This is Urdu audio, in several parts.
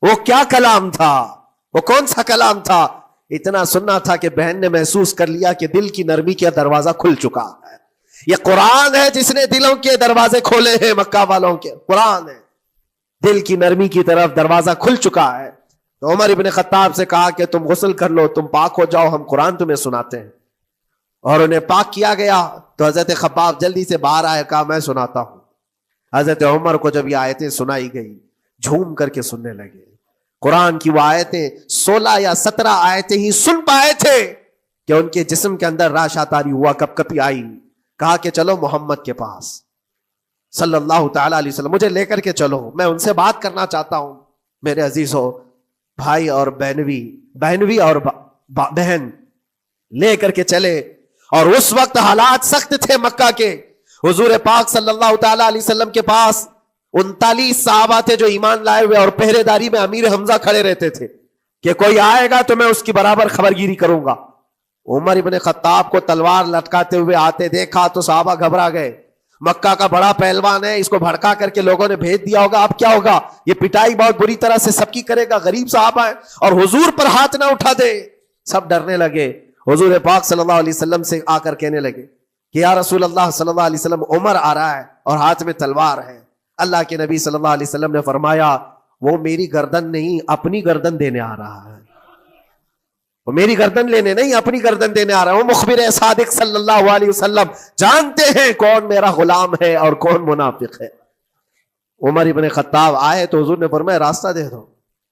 وہ کیا کلام تھا؟ وہ کون سا کلام تھا؟ اتنا سننا تھا کہ بہن نے محسوس کر لیا کہ دل کی نرمی کا دروازہ کھل چکا ہے. یہ قرآن ہے جس نے دلوں کے دروازے کھولے ہیں. مکہ والوں کے قرآن ہے, دل کی نرمی کی طرف دروازہ کھل چکا ہے. تو عمر ابن خطاب سے کہا کہ تم غسل کر لو, تم پاک ہو جاؤ, ہم قرآن تمہیں سناتے ہیں. اور انہیں پاک کیا گیا. تو حضرت خباب جلدی سے باہر آئے, کہا میں سناتا ہوں. حضرت عمر کو جب یہ آیتیں سنائی گئی جھوم کر کے سننے لگے. قرآن کی وہ آیتیں 16 یا 17 آیتیں ہی سن پائے تھے کہ ان کے جسم کے اندر راشا تاری ہوا, کپ کپی آئی. کہا کہ چلو محمد کے پاس صلی اللہ تعالی علیہ وسلم, مجھے لے کر کے چلو, میں ان سے بات کرنا چاہتا ہوں. میرے عزیزو, بھائی اور بہنوی اور بہن لے کر کے چلے. اور اس وقت حالات سخت تھے مکہ کے. حضور پاک صلی اللہ تعالی علیہ وسلم کے پاس 39 صحابہ تھے جو ایمان لائے ہوئے, اور پہرے داری میں امیر حمزہ کھڑے رہتے تھے کہ کوئی آئے گا تو میں اس کی برابر خبرگیری کروں گا. عمر ابن خطاب کو تلوار لٹکاتے ہوئے آتے دیکھا تو صحابہ گھبرا گئے. مکہ کا بڑا پہلوان ہے, اس کو بھڑکا کر کے لوگوں نے بھیج دیا ہوگا, اب کیا ہوگا؟ یہ پٹائی بہت بری طرح سے سب کی کرے گا, غریب صحابہ ہے, اور حضور پر ہاتھ نہ اٹھا دے. سب ڈرنے لگے. حضور پاک صلی اللہ علیہ وسلم سے آ کر کہنے لگے کہ یا رسول اللہ صلی اللہ علیہ وسلم, عمر آ رہا ہے اور ہاتھ میں تلوار ہے. اللہ کے نبی صلی اللہ علیہ وسلم نے فرمایا وہ میری گردن نہیں, اپنی گردن دینے آ رہا ہے. وہ میری گردن لینے نہیں, اپنی گردن دینے آ رہا ہے. وہ مخبر صادق صلی اللہ علیہ وسلم جانتے ہیں کون میرا غلام ہے اور کون منافق ہے. عمر ابن خطاب آئے تو حضور نے فرمایا راستہ دے دو.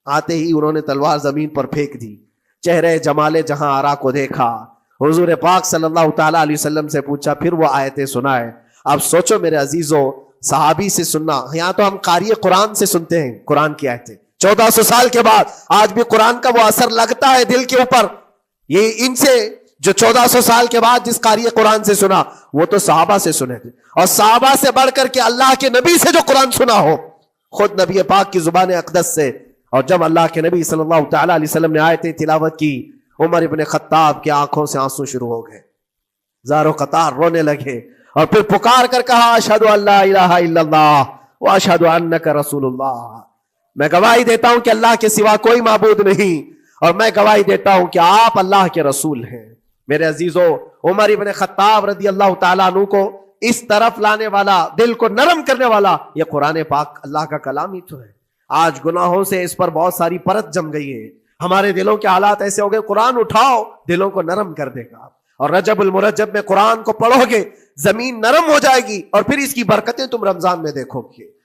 آتے ہی انہوں نے تلوار زمین پر پھینک دی. چہرے جمال جہاں آرا کو دیکھا. حضور پاک صلی اللہ تعالی علیہ وسلم سے پوچھا, پھر وہ آیتیں سنائے. اب سوچو میرے عزیزو, صحابی سے سننا, یہاں تو ہم قاری قرآن سے سنتے ہیں قرآن کی آیتیں. 1400 سال کے بعد آج بھی قرآن کا وہ اثر لگتا ہے دل کے اوپر. یہ ان سے جو 1400 سال کے بعد جس قاری قرآن سے سنا وہ تو صحابہ سے سنے تھے, اور صحابہ سے بڑھ کر کے اللہ کے نبی سے جو قرآن سنا ہو, خود نبی پاک کی زبان اقدس سے. اور جب اللہ کے نبی صلی اللہ تعالی علیہ وسلم نے آیتیں تلاوت کی, عمر ابن خطاب کی آنکھوں سے آنسو شروع ہو گئے, زارو قطار رونے لگے, اور پھر پکار کر کہا اشہد ان لا الہ الا اللہ واشہد انک رسول اللہ. میں گواہی دیتا ہوں کہ اللہ کے سوا کوئی معبود نہیں, اور میں گواہی دیتا ہوں کہ آپ اللہ کے رسول ہیں. میرے عزیزو, عمر ابن خطاب رضی اللہ تعالیٰ عنہ کو اس طرف لانے والا, دل کو نرم کرنے والا, یہ قرآن پاک اللہ کا کلام ہی تو ہے. آج گناہوں سے اس پر بہت ساری پرت جم گئی ہے. ہمارے دلوں کے حالات ایسے ہو گئے, قرآن اٹھاؤ دلوں کو نرم کر دے گا. اور رجب المرجب میں قرآن کو پڑھو گے زمین نرم ہو جائے گی, اور پھر اس کی برکتیں تم رمضان میں دیکھو گے.